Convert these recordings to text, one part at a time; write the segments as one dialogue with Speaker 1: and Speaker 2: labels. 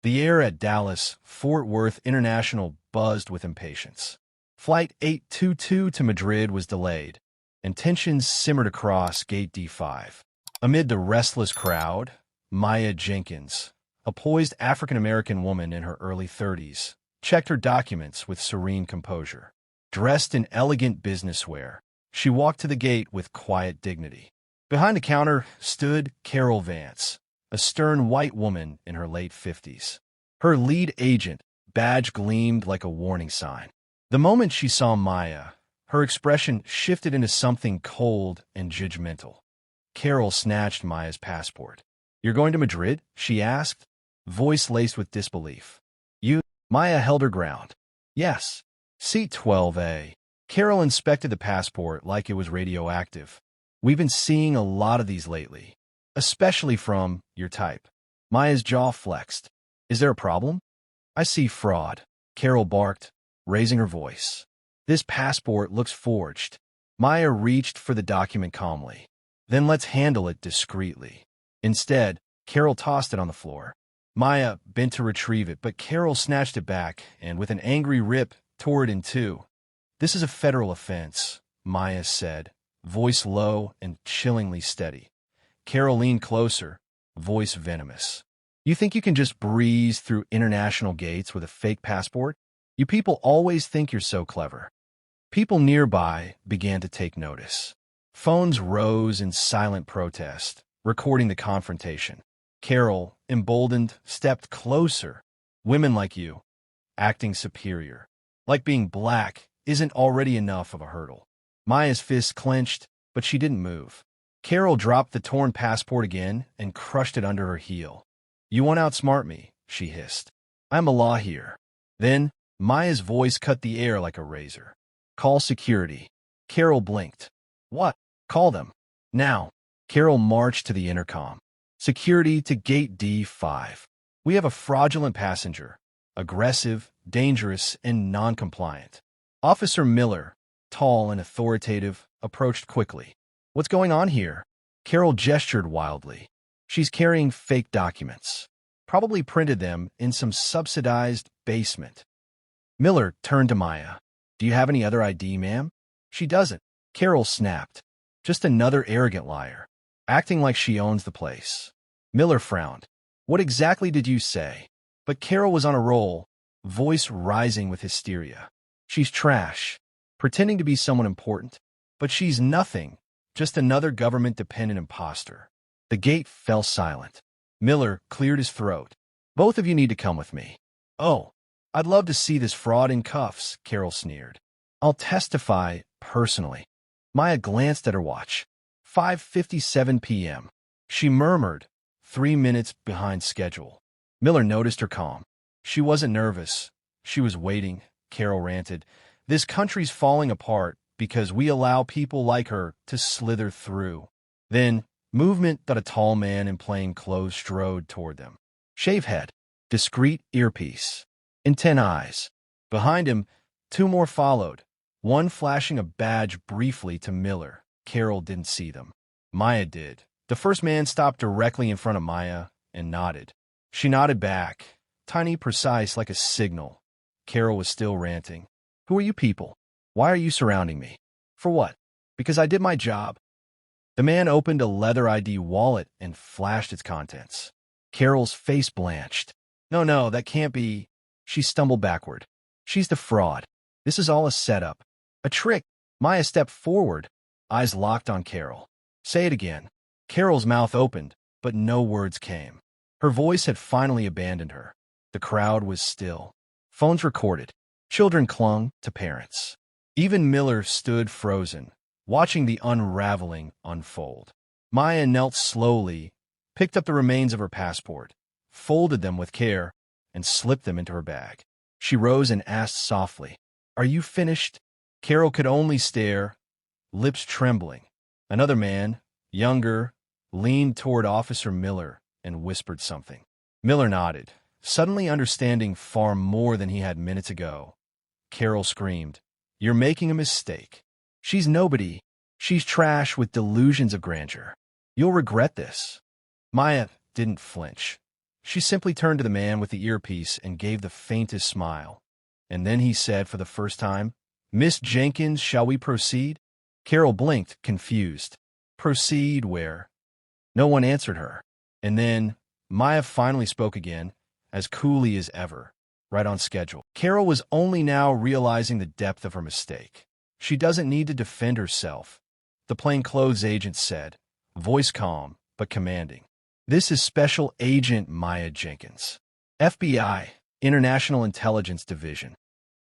Speaker 1: The air at Dallas-Fort Worth International buzzed with impatience. Flight 822 to Madrid was delayed, and tensions simmered across Gate D5. Amid the restless crowd, Maya Jenkins, a poised African-American woman in her early 30s, checked her documents with serene composure. Dressed in elegant business wear, she walked to the gate with quiet dignity. Behind the counter stood Carol Vance, a stern white woman in her late 50s. Her lead agent badge gleamed like a warning sign. The moment she saw Maya, her expression shifted into something cold and judgmental. Carol snatched Maya's passport. "You're going to Madrid?" she asked, voice laced with disbelief. "You?" Maya held her ground. "Yes. Seat 12A. Carol inspected the passport like it was radioactive. "We've been seeing a lot of these lately, especially from your type." Maya's jaw flexed. "Is there a problem?" "I see fraud," Carol barked, raising her voice. "This passport looks forged." Maya reached for the document calmly. "Then let's handle it discreetly." Instead, Carol tossed it on the floor. Maya bent to retrieve it, but Carol snatched it back and, with an angry rip, tore it in two. "This is a federal offense," Maya said, voice low and chillingly steady. Carol leaned closer, voice venomous. "You think you can just breeze through international gates with a fake passport? You people always think you're so clever." People nearby began to take notice. Phones rose in silent protest, recording the confrontation. Carol, emboldened, stepped closer. "Women like you, acting superior. Like being black isn't already enough of a hurdle." Maya's fist clenched, but she didn't move. Carol dropped the torn passport again and crushed it under her heel. "You won't outsmart me," she hissed. "I'm the law here." Then, Maya's voice cut the air like a razor. "Call security." Carol blinked. "What?" "Call them. Now." Carol marched to the intercom. "Security to Gate D5. We have a fraudulent passenger. Aggressive, dangerous, and non-compliant." Officer Miller, tall and authoritative, approached quickly. "What's going on here?" Carol gestured wildly. "She's carrying fake documents. Probably printed them in some subsidized basement." Miller turned to Maya. "Do you have any other ID, ma'am?" "She doesn't." Carol snapped. "Just another arrogant liar, acting like she owns the place." Miller frowned. "What exactly did you say?" But Carol was on a roll, voice rising with hysteria. "She's trash, pretending to be someone important. But she's nothing, just another government-dependent imposter." The gate fell silent. Miller cleared his throat. "Both of you need to come with me." "Oh, I'd love to see this fraud in cuffs," Carol sneered. "I'll testify personally." Maya glanced at her watch. 5:57 p.m. She murmured, 3 minutes behind schedule. Miller noticed her calm. She wasn't nervous. She was waiting, Carol ranted. "This country's falling apart because we allow people like her to slither through." Then, movement that a tall man in plain clothes strode toward them. Shave head, discreet earpiece, intent eyes. Behind him, 2 more followed, one flashing a badge briefly to Miller. Carol didn't see them. Maya did. The first man stopped directly in front of Maya and nodded. She nodded back, tiny, precise, like a signal. Carol was still ranting. "Who are you people? Why are you surrounding me?" "For what?" "Because I did my job." The man opened a leather ID wallet and flashed its contents. Carol's face blanched. No, that can't be." She stumbled backward. "She's the fraud. This is all a setup. A trick." Maya stepped forward, eyes locked on Carol. "Say it again." Carol's mouth opened, but no words came. Her voice had finally abandoned her. The crowd was still. Phones recorded. Children clung to parents. Even Miller stood frozen, watching the unraveling unfold. Maya knelt slowly, picked up the remains of her passport, folded them with care, and slipped them into her bag. She rose and asked softly, "Are you finished?" Carol could only stare, lips trembling. Another man, younger, leaned toward Officer Miller and whispered something. Miller nodded, suddenly understanding far more than he had minutes ago. Carol screamed, "You're making a mistake. She's nobody. She's trash with delusions of grandeur. You'll regret this." Maya didn't flinch. She simply turned to the man with the earpiece and gave the faintest smile. And then he said for the first time, "Miss Jenkins, shall we proceed?" Carol blinked, confused. Proceed where? No one answered her. And then Maya finally spoke again, as coolly as ever, right on schedule. Carol was only now realizing the depth of her mistake. She doesn't need to defend herself, the plainclothes agent said, voice calm but commanding. This is Special Agent Maya Jenkins, FBI, International Intelligence Division.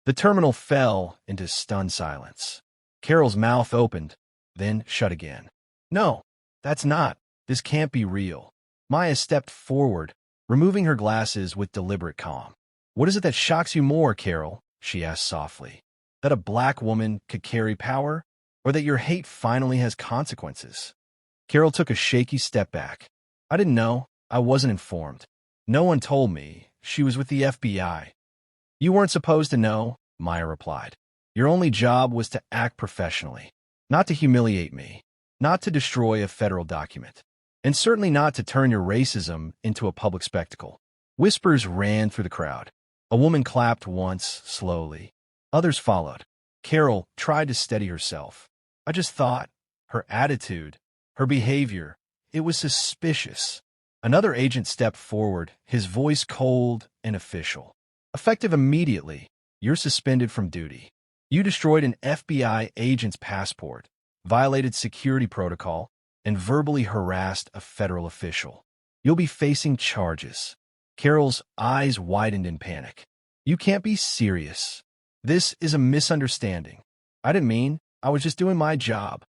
Speaker 1: The terminal fell into stunned silence. Carol's mouth opened, then shut again. No, that's not. This can't be real. Maya stepped forward, removing her glasses with deliberate calm. What is it that shocks you more, Carol? She asked softly. That a black woman could carry power, or that your hate finally has consequences? Carol took a shaky step back. I didn't know. I wasn't informed. No one told me. She was with the FBI. You weren't supposed to know, Maya replied. Your only job was to act professionally, not to humiliate me, not to destroy a federal document, and certainly not to turn your racism into a public spectacle. Whispers ran through the crowd. A woman clapped once, slowly. Others followed. Carol tried to steady herself. I just thought, her attitude, her behavior, it was suspicious. Another agent stepped forward, his voice cold and official. Effective immediately, you're suspended from duty. You destroyed an FBI agent's passport, violated security protocol, and verbally harassed a federal official. You'll be facing charges. Carol's eyes widened in panic. You can't be serious. This is a misunderstanding. I didn't mean. I was just doing my job.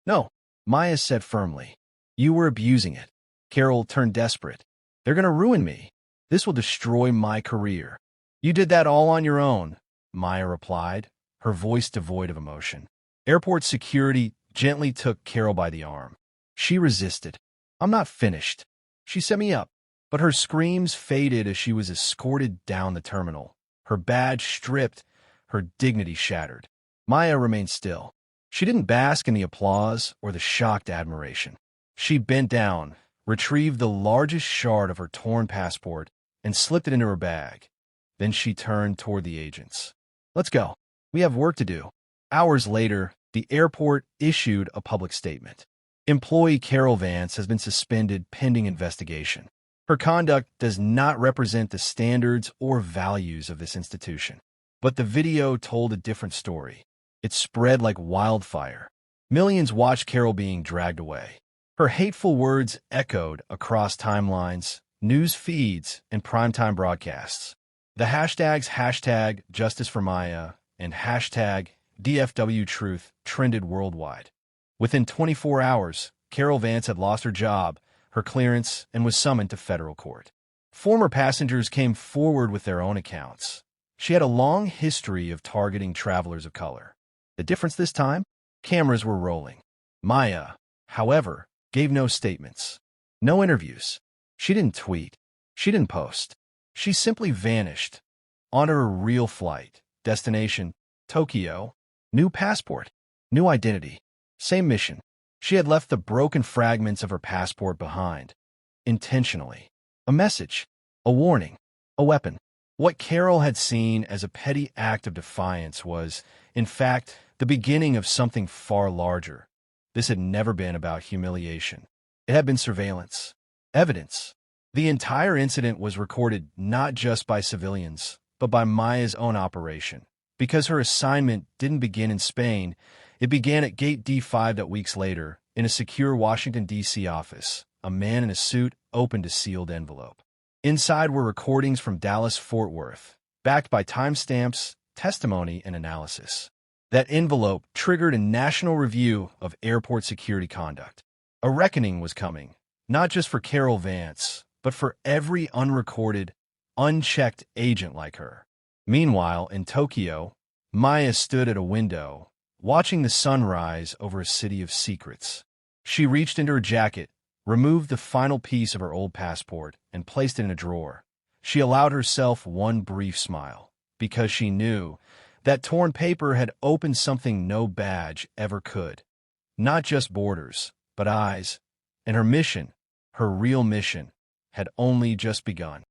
Speaker 1: No, Maya said firmly. You were abusing it. Carol turned desperate. They're going to ruin me. This will destroy my career. You did that all on your own, Maya replied, her voice devoid of emotion. Airport security gently took Carol by the arm. She resisted. I'm not finished. She set me up. But her screams faded as she was escorted down the terminal, her badge stripped, her dignity shattered. Maya remained still. She didn't bask in the applause or the shocked admiration. She bent down, retrieved the largest shard of her torn passport, and slipped it into her bag. Then she turned toward the agents. Let's go. We have work to do. Hours later, the airport issued a public statement. Employee Carol Vance has been suspended pending investigation. Her conduct does not represent the standards or values of this institution. But the video told a different story. It spread like wildfire. Millions watched Carol being dragged away. Her hateful words echoed across timelines, news feeds, and primetime broadcasts. The hashtags #JusticeForMaya and #DFWTruth trended worldwide. Within 24 hours, Carol Vance had lost her job, her clearance, and was summoned to federal court. Former passengers came forward with their own accounts. She had a long history of targeting travelers of color. The difference this time? Cameras were rolling. Maya, however, gave no statements. No interviews. She didn't tweet. She didn't post. She simply vanished. On her real flight. Destination, Tokyo. New passport. New identity. Same mission. She had left the broken fragments of her passport behind. Intentionally. A message. A warning. A weapon. What Carol had seen as a petty act of defiance was, in fact, the beginning of something far larger. This had never been about humiliation. It had been surveillance. Evidence. The entire incident was recorded not just by civilians, but by Maya's own operation. Because her assignment didn't begin in Spain, it began at Gate D5 that weeks later, in a secure Washington, D.C. office. A man in a suit opened a sealed envelope. Inside were recordings from Dallas-Fort Worth, backed by timestamps, testimony, and analysis. That envelope triggered a national review of airport security conduct. A reckoning was coming, not just for Carol Vance, but for every unrecorded, unchecked agent like her. Meanwhile, in Tokyo, Maya stood at a window, watching the sun rise over a city of secrets. She reached into her jacket, removed the final piece of her old passport, and placed it in a drawer. She allowed herself one brief smile, because she knew that torn paper had opened something no badge ever could. Not just borders, but eyes. And her mission, her real mission, had only just begun.